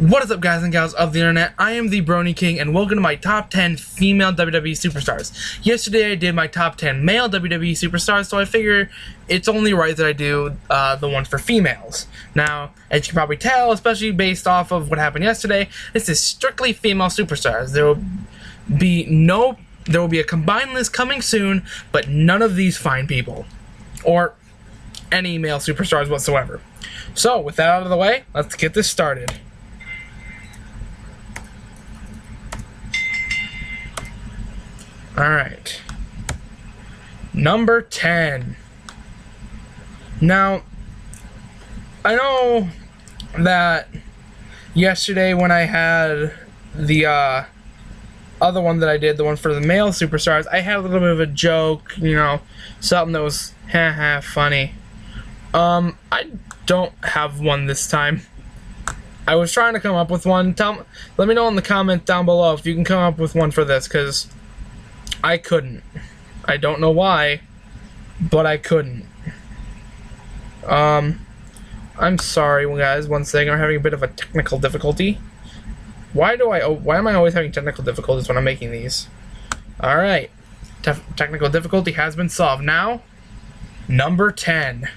What is up, guys and gals of the internet? I am the Brony King, and welcome to my top 10 female WWE superstars. Yesterday I did my top 10 male WWE superstars, so I figure it's only right that I do the ones for females. Now, as you can probably tell, especially based off of what happened yesterday, this is strictly female superstars. There will be a combined list coming soon, but none of these fine people, or any male superstars whatsoever. So, with that out of the way, let's get this started. Alright. Number 10. Now, I know that yesterday when I had the other one that I did, the one for the male superstars, I had a little bit of a joke, you know, something that was haha funny. I don't have one this time. I was trying to come up with one. Let me know in the comment down below if you can come up with one for this, because I couldn't. I don't know why, but I couldn't. I'm sorry, guys. One second, I'm having a bit of a technical difficulty. Why am I always having technical difficulties when I'm making these? All right, technical difficulty has been solved. Now, number 10.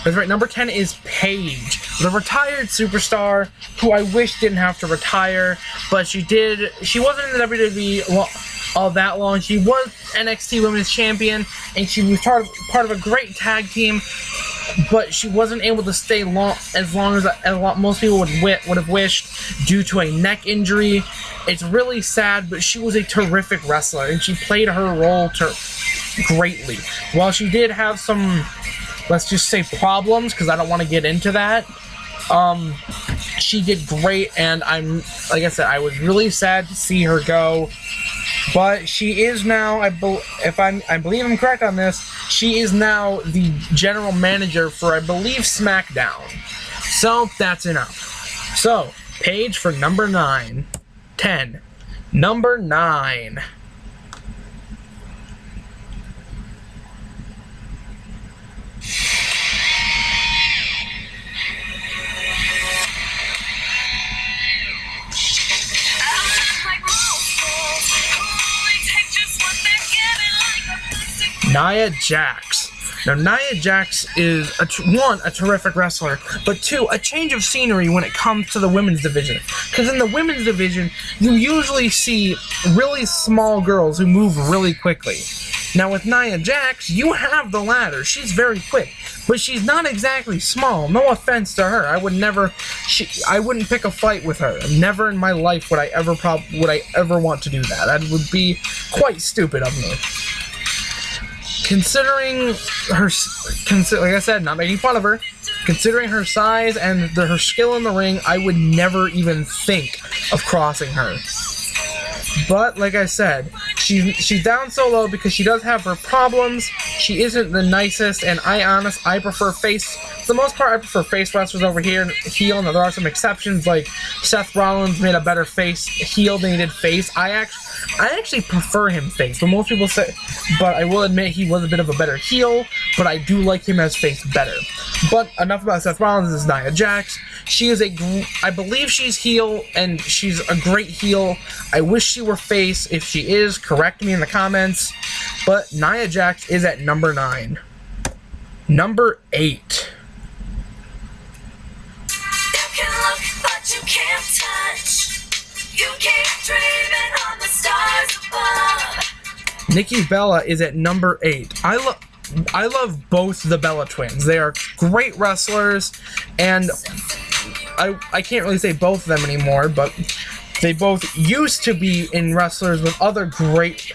That's right, number 10 is Paige, the retired superstar who I wish didn't have to retire, but she did. She wasn't in the WWE all that long. She was NXT Women's Champion, and she was part of a great tag team, but she wasn't able to stay as long as most people would have wished due to a neck injury. It's really sad, but she was a terrific wrestler, and she played her role greatly. While she did have some, let's just say, problems, because I don't want to get into that, she did great, and like I said, I was really sad to see her go. But she is now, I believe I'm correct on this, she is now the general manager for, I believe, SmackDown. So that's enough. So Paige for number 9. 10. Number 9. Nia Jax. Now, Nia Jax is, one, a terrific wrestler, but two, a change of scenery when it comes to the women's division. Because in the women's division, you usually see really small girls who move really quickly. Now, with Nia Jax, you have the ladder. She's very quick, but she's not exactly small. No offense to her. I wouldn't pick a fight with her. Never in my life would I ever want to do that. That would be quite stupid of me. Considering her, like I said, not making fun of her, considering her size and her skill in the ring, I would never even think of crossing her. But like I said, she's down so low because she does have her problems. She isn't the nicest, and I prefer face. For the most part, I prefer face wrestlers over here. Heel. Now there are some exceptions, like Seth Rollins made a better face heel than he did face. I actually prefer him face, but most people say. But I will admit he was a bit of a better heel. But I do like him as face better. But enough about Seth Rollins. This is Nia Jax. She is I believe she's heel, and she's a great heel. I wish she were face. If she is, correct me in the comments. But Nia Jax is at number 9. Number 8. You can look, but you can't touch. You keep dreaming on the stars above. Nikki Bella is at number 8. I love both the Bella twins. They are great wrestlers, and I can't really say both of them anymore, but they both used to be in wrestlers with other great.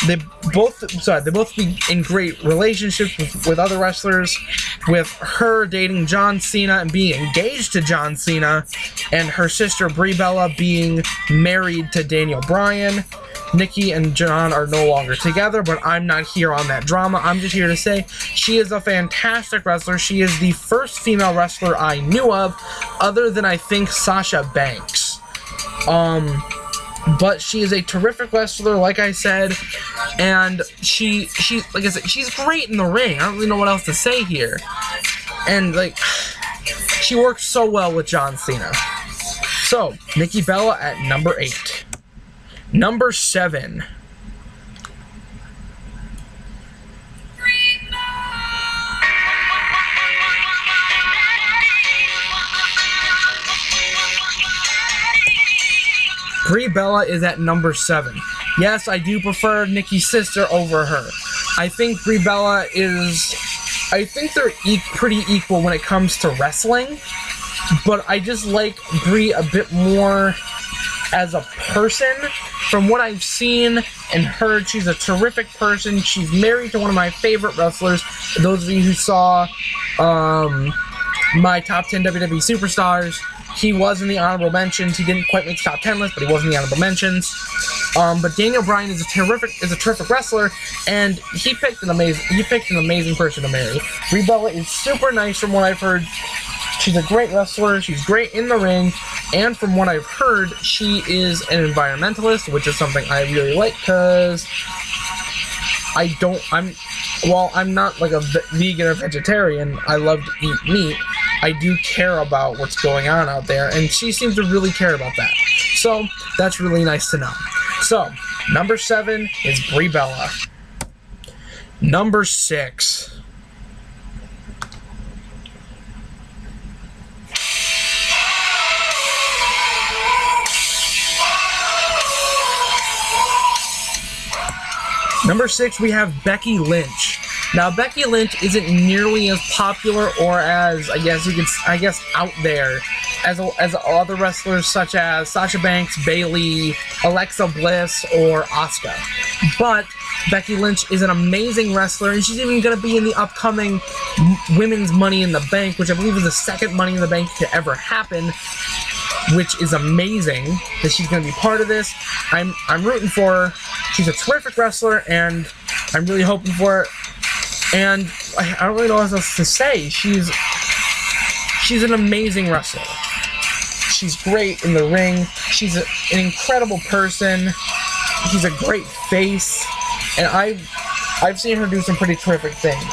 They both be in great relationships with other wrestlers. With her dating John Cena and being engaged to John Cena, and her sister Brie Bella being married to Daniel Bryan. Nikki and John are no longer together, but I'm not here on that drama. I'm just here to say she is a fantastic wrestler. She is the first female wrestler I knew of, other than I think Sasha Banks. but she is a terrific wrestler, like I said, and she like I said, she's great in the ring. I don't really know what else to say here, and like she works so well with John Cena. So Nikki Bella at number 8. Number 7. Brie Bella is at number 7. Yes, I do prefer Nikki's sister over her. I think Brie Bella is... I think they're pretty equal when it comes to wrestling, but I just like Brie a bit more as a person. From what I've seen and heard, she's a terrific person. She's married to one of my favorite wrestlers. Those of you who saw my top 10 WWE Superstars, he was in the honorable mentions. He didn't quite make the top 10 list, but he was in the honorable mentions. But Daniel Bryan is a terrific wrestler, and he picked an amazing person to marry. Brie Bella is super nice from what I've heard. She's a great wrestler. She's great in the ring, and from what I've heard, she is an environmentalist, which is something I really like because I'm not like a vegan or vegetarian. I love to eat meat. I do care about what's going on out there, and she seems to really care about that. So that's really nice to know. So number 7 is Brie Bella. Number 6. Number 6, we have Becky Lynch. Now, Becky Lynch isn't nearly as popular or as, I guess, out there as other wrestlers such as Sasha Banks, Bayley, Alexa Bliss, or Asuka. But Becky Lynch is an amazing wrestler, and she's even going to be in the upcoming Women's Money in the Bank, which I believe is the second Money in the Bank to ever happen, which is amazing that she's going to be part of this. I'm rooting for her. She's a terrific wrestler, and I'm really hoping for it. And I don't really know what else to say. She's an amazing wrestler. She's great in the ring. She's an incredible person. She's a great face, and I've seen her do some pretty terrific things.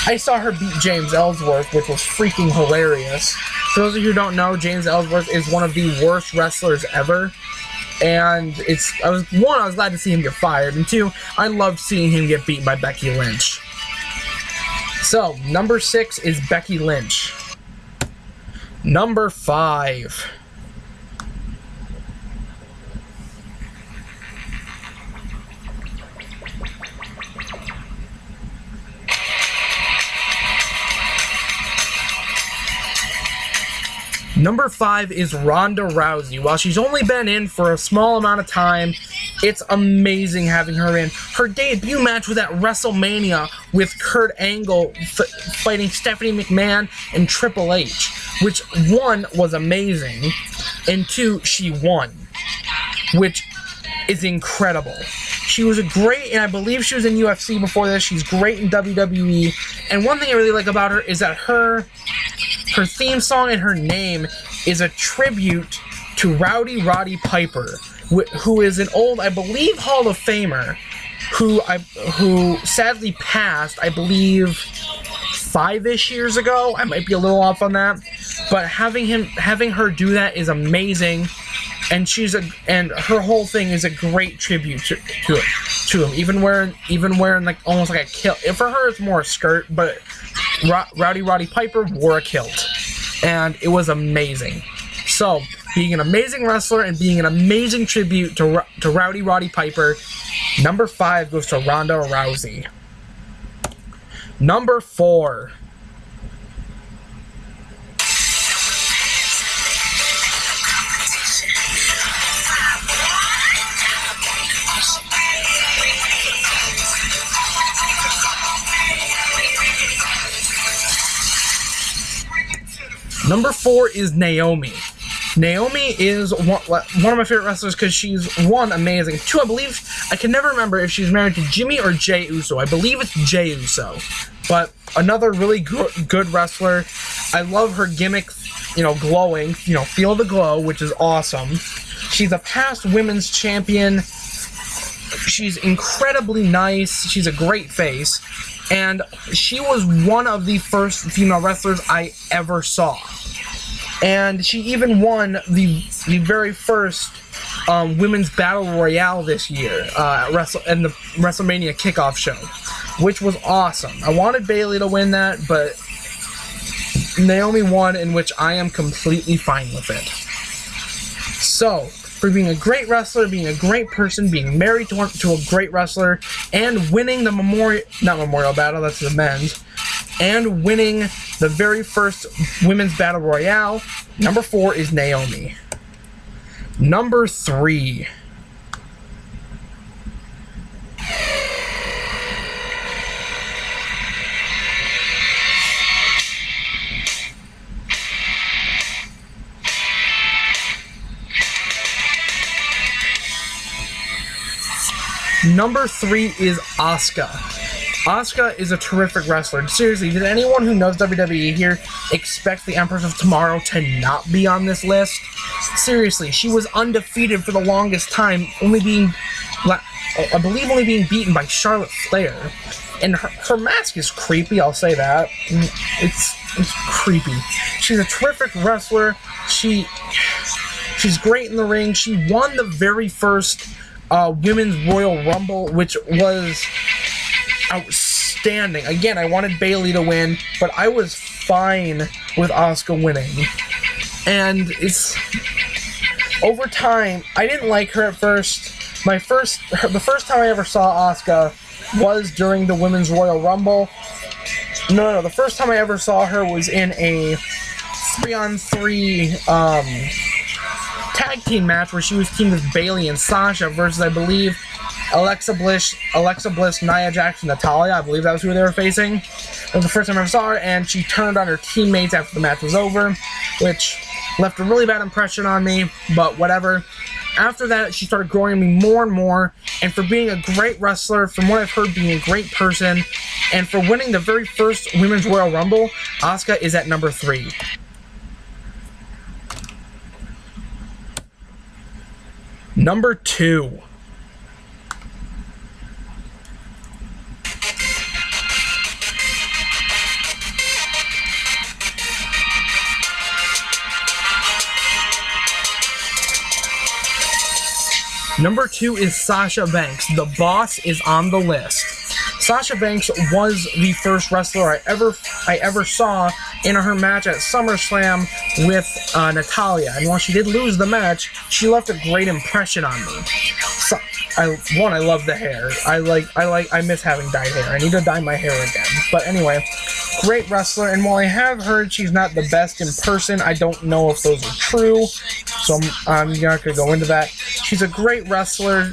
I saw her beat James Ellsworth, which was freaking hilarious. For those of you who don't know, James Ellsworth is one of the worst wrestlers ever. And I was glad to see him get fired, and 2, I loved seeing him get beaten by Becky Lynch. So, number 6 is Becky Lynch. Number 5. Number 5 is Ronda Rousey. While she's only been in for a small amount of time, it's amazing having her in. Her debut match was at WrestleMania with Kurt Angle fighting Stephanie McMahon and Triple H, which 1 was amazing, and 2, she won, which is incredible. She was great, and I believe she was in UFC before this. She's great in WWE, and one thing I really like about her is that her theme song and her name is a tribute to Rowdy Roddy Piper, who is an old, I believe, Hall of Famer, who sadly passed, I believe, 5-ish years ago. I might be a little off on that, but having her do that is amazing, and her whole thing is a great tribute to him. Even wearing like almost like a kilt. For her, it's more a skirt, but Rowdy Roddy Piper wore a kilt, and it was amazing. So, being an amazing wrestler and being an amazing tribute to Rowdy Roddy Piper, number 5 goes to Ronda Rousey. Number 4. Number 4 is Naomi. Naomi is one of my favorite wrestlers because she's, 1, amazing. 2, I believe, I can never remember if she's married to Jimmy or Jey Uso. I believe it's Jey Uso. But another really good wrestler. I love her gimmick, glowing, feel the glow, which is awesome. She's a past women's champion. She's incredibly nice. She's a great face. And she was one of the first female wrestlers I ever saw. And she even won the very first Women's Battle Royale this year in the WrestleMania kickoff show, which was awesome. I wanted Bayley to win that, but Naomi won, in which I am completely fine with it. So, for being a great wrestler, being a great person, being married to a great wrestler, and winning the not Memorial Battle, that's the men's, and winning the very first Women's Battle Royale, number 4 is Naomi. Number 3. Number 3 is Asuka. Asuka is a terrific wrestler. Seriously, did anyone who knows WWE here expect the Empress of Tomorrow to not be on this list? Seriously, she was undefeated for the longest time, I believe only being beaten by Charlotte Flair. And her mask is creepy, I'll say that. It's creepy. She's a terrific wrestler. She's great in the ring. She won the very first Women's Royal Rumble, which was outstanding. Again, I wanted Bayley to win, but I was fine with Asuka winning. And it's over time, I didn't like her at first. The first time I ever saw Asuka was during the Women's Royal Rumble. No, the first time I ever saw her was in a 3-on-3 tag team match where she was teamed with Bayley and Sasha versus, I believe, Alexa Bliss, Nia Jax, and Natalya. I believe that was who they were facing. It was the first time I ever saw her, and she turned on her teammates after the match was over, which left a really bad impression on me, but whatever. After that, she started growing on me more and more, and for being a great wrestler, from what I've heard, being a great person, and for winning the very first Women's Royal Rumble, Asuka is at number 3. Number 2. Number 2 is Sasha Banks. The Boss is on the list. Sasha Banks was the first wrestler I ever saw in her match at SummerSlam with Natalya. And while she did lose the match, she left a great impression on me. So, I love the hair. I miss having dyed hair. I need to dye my hair again. But anyway, great wrestler. And while I have heard she's not the best in person, I don't know if those are true. So I'm not gonna go into that. She's a great wrestler.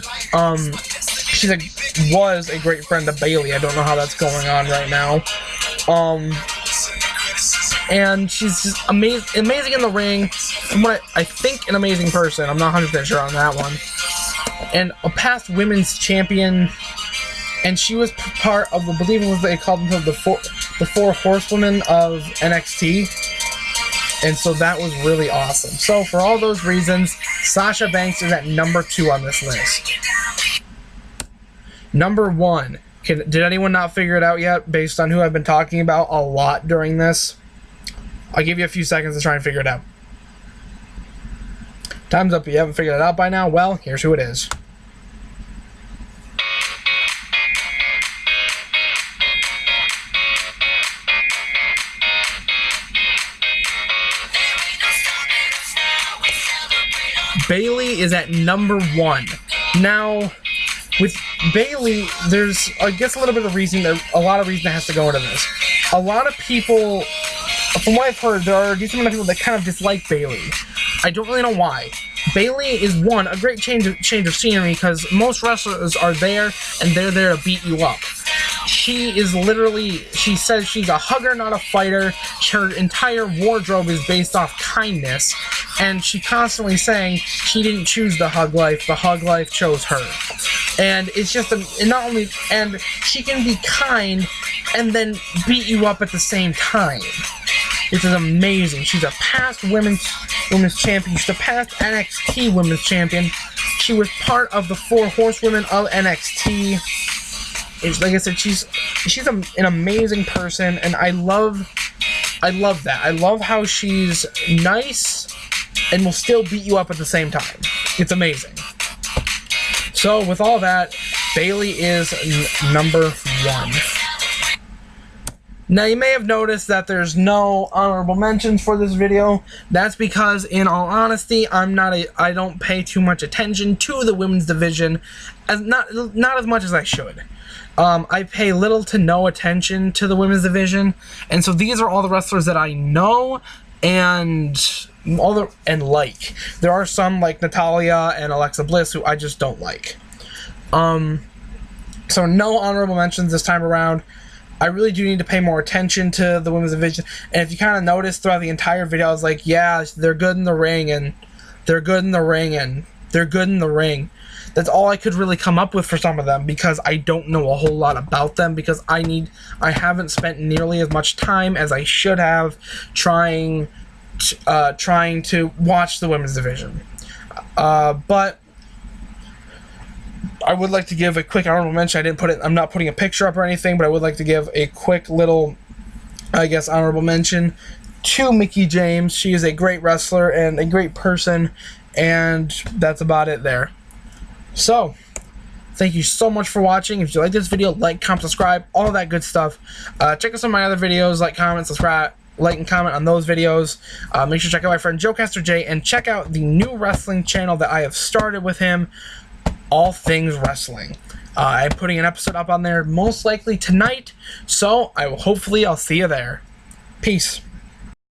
Was a great friend of Bayley. I don't know how that's going on right now. And she's just amazing in the ring. I think an amazing person. I'm not 100% sure on that one. And a past women's champion. And she was part of, I believe it was, they called themselves the four horsewomen of NXT. And so that was really awesome. So for all those reasons, Sasha Banks is at number 2 on this list. Number 1. Did anyone not figure it out yet based on who I've been talking about a lot during this? I'll give you a few seconds to try and figure it out. Time's up. If you haven't figured it out by now, well, here's who it is. Bayley is at number 1. Now, with Bayley, there's, I guess, a lot of reason that has to go into this. A lot of people, from what I've heard, there are a decent amount of people that kind of dislike Bayley. I don't really know why. Bayley is, one, a great change of scenery because most wrestlers are there and they're there to beat you up. She says she's a hugger, not a fighter. Her entire wardrobe is based off kindness. And she constantly saying she didn't choose the hug life chose her. And it's just, and she can be kind and then beat you up at the same time. Which is amazing. She's a past women's Women's Champion. She's the past NXT Women's Champion. She was part of the 4 Horsewomen of NXT. Like I said, she's an amazing person, and I love that. I love how she's nice and will still beat you up at the same time. It's amazing. So with all that, Bayley is number 1. Now you may have noticed that there's no honorable mentions for this video. That's because, in all honesty, I don't pay too much attention to the women's division, not as much as I should. I pay little to no attention to the women's division, and so these are all the wrestlers that I know and like. There are some like Natalya and Alexa Bliss who I just don't like. So no honorable mentions this time around. I really do need to pay more attention to the women's division. And if you kind of notice throughout the entire video, I was like, yeah, they're good in the ring, and they're good in the ring, and they're good in the ring. That's all I could really come up with for some of them, because I don't know a whole lot about them, because I haven't spent nearly as much time as I should have trying to watch the women's division. But I would like to give a quick honorable mention. I'm not putting a picture up or anything, but I would like to give a quick little, I guess, honorable mention to Mickie James. She is a great wrestler and a great person, and that's about it there. So, thank you so much for watching. If you like this video, like, comment, subscribe, all that good stuff. Check out some of my other videos, like, comment, subscribe, like, and comment on those videos. Make sure to check out my friend Joecaster J, and check out the new wrestling channel that I have started with him, All Things Wrestling. I'm putting an episode up on there most likely tonight, so hopefully I'll see you there. Peace.